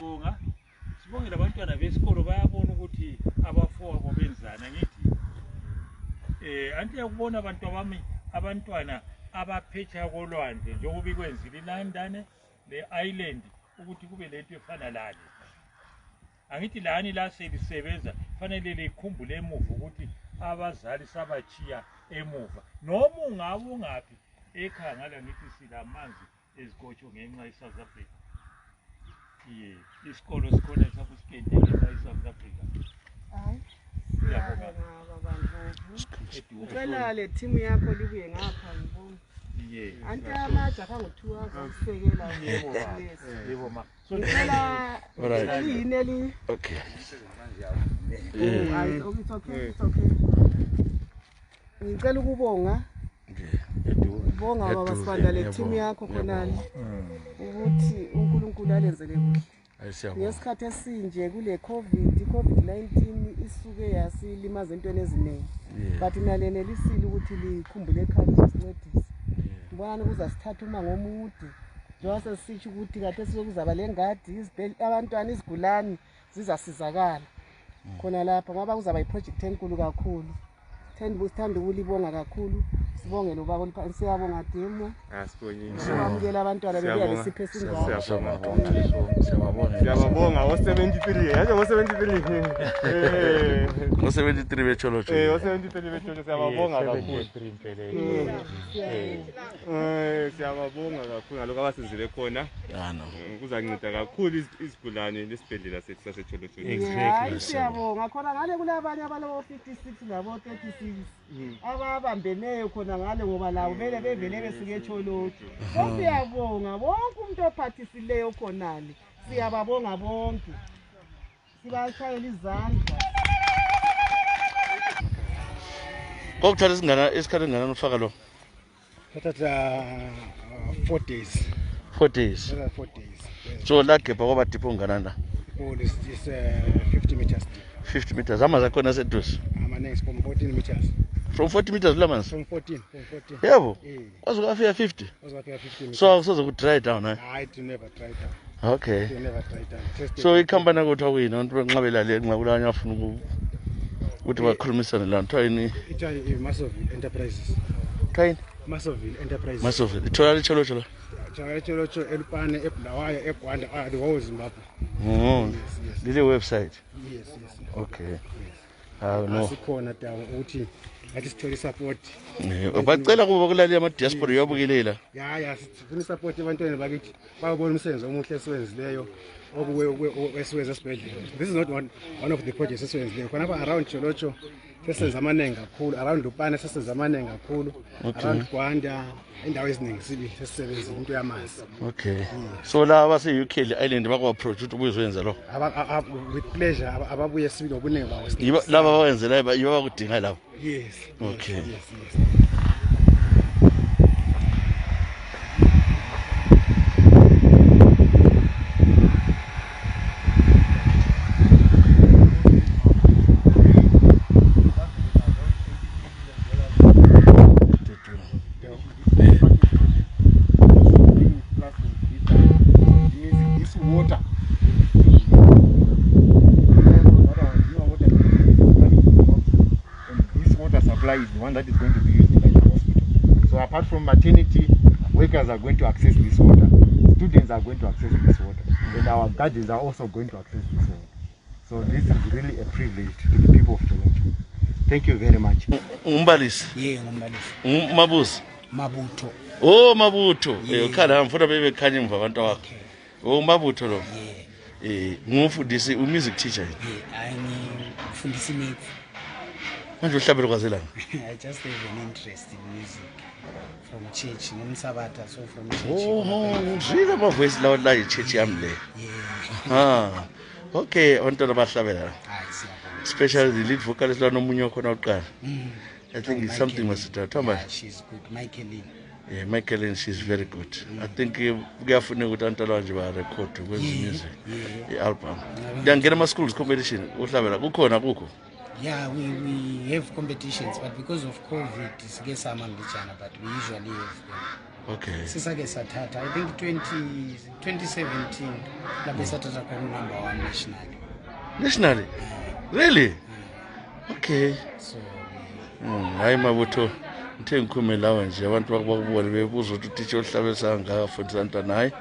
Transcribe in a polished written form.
Sibongela abantwana besikolo bayabona ukuthi abafowabo benzana ngithi anti yakubona abantwana abaphetsha kolwandle njengoba ikwenzile iLondon le-Ireland ukuthi kube lento efana lale. Angithi lani la selisebenza fanele likhumbule emuva ukuthi abazali sabachiya emuva noma ungabe ungaphi ekhaya ngala ngithi silamanzi ezikotsho ngenxa yeSouth Africa. Isikolo sikhona sakusikendele eSouth Africa. Hayi. Siyabonga bandla. Ucela le team yakho libuye ngapha ngibona. Anti amajaha ngo-2 hours usekela yebo ma. Ngicela yini Okay. It's okay. Ngicela ukubonga. Ubonga baba Sibanda le team yakho khonani ukuthi uNkulunkulu alenzele kuhle. Ngesikhathi esinje kule COVID-19 isuke yasilimaza entweni eziningi. But nalenelisi ukuthi likhumbule ekhaya sincedise. Ngibona kuza sithatha uma ngomude. Njengoba sisithi ukuthi kade sizokuzaba lengadi abantwana izigulani zizasizakala. Khona lapha ngoba kuzaba iproject enkulu kakhulu. Sithanda ukulibonga kakhulu. Sibonge lo baba oliphansi siyabonga demo. Sibamukela abantwana bebuya lesiphe singwa. Siyabonga o73 yaje ngo73 ngo73 becholocho o73 becholocho siyabonga kakhulu siyabonga kakhulu ngaloko abasizile khona kuzanceda kakhulu izigulane lesibhedlela sethu sasecholocho. Exactly siyabonga khona ngale kulabanye abalo 56 labo 36 ababambeneyo khona ngale ngoba lawo vele bevele besike echolocho. Siyabonga bonke umuntu ophathisileyo khonale. Siyababonga bonke. Sibashayela izandla. Kokuthatha isingana isikhathi ngana ufaka lo. Thatha 4 days. 4 days. 4 days. So la gap kwaba deep unganana. Oh this is 50 meters deep. 50 meters. Ama zakhona seduze. Ama next from 14 meters. From 40 meters lamans. From 14. Yebo. Kwazukafika 50. Kwazukafika 50 meters. So akusoze ku dry down eh? I do never try down. Okay. You never try down. So icompany ukuthi awina abantu benqabela le nqakulanya afuna ukuthi bakhulumisane la ntwa yini Massoville Enterprises. Train Massoville Enterprises. Massoville. Ithola icholocho la. Cholocho elipane eBulawayo eGwanda the whole Zimbabwe. Lile website. Yes. Okay. No. Asikhona dawo ukuthi athi sithole support. Bacela kuba kulali ama diaspora yabukelela. Ya sifuna support ebantwana bakithi babona umsebenzi omuhle esiwenzileyo okuwesiwenza esibhedlela. This is not one of the projects esiwenzileyo. Khona around Cholocho sesenza amanengi kakhulu, around Lupane sesenza amanengi kakhulu, around Gwanda indawo eziningi sibi sesisebenza into yamanzi. Okay. So la abase UK Island bakwa approach ukuthi ubuyenza lo. With pleasure ababuye sibili obuningi bawo. Laba bawenzela yiba bakudinga lapho. Yes. Okay. Yes. Is the one that is going to be used in the hospital. So apart from maternity, workers are going to access this water, students are going to access this water, and our guardians are also going to access this water. So this is really a privilege to the people of Cholocho. Thank you very much. Umbalisi. Yeah, ngumbalisi. Mabuzi. Mabutho. Oh Mabutho. Ukhala mfuna bebe khanya emva abantu wakho. Oh Mabutho lo. Ngumfundisi music teacher. Ngifundisa maths. Manje uhlabela kwazelana. I just have an interest in music from church, ngumsabata so from church. Ngizwile ama voice lawo la ichurch yami le. Yeah. Okay, abantwana bahlabela. Hayi siyabonga. Especially the lead vocalist la nomunye wakhona uqala. I think it's something must start. She's good. Michaeline. Yeah, Michaeline, she's very good. I think kuyafuna ukuthi antala nje ba record kwenza music. I album. Ngiyangena ama schools competition uhlabela kukhona kukho. Yeah, we have competitions, but because of COVID, it's Gesama Mbichana, but we usually have them. Okay. Sisake Satata, I think 2017, Labe Satata number 1 nationally. Nationally? Really? Okay. So, hayi mabutho ngithe ngikhume lawa nje abantu bakubona bebuza ukuthi utitshe ohlabe sangaka fundisa ntwana hayi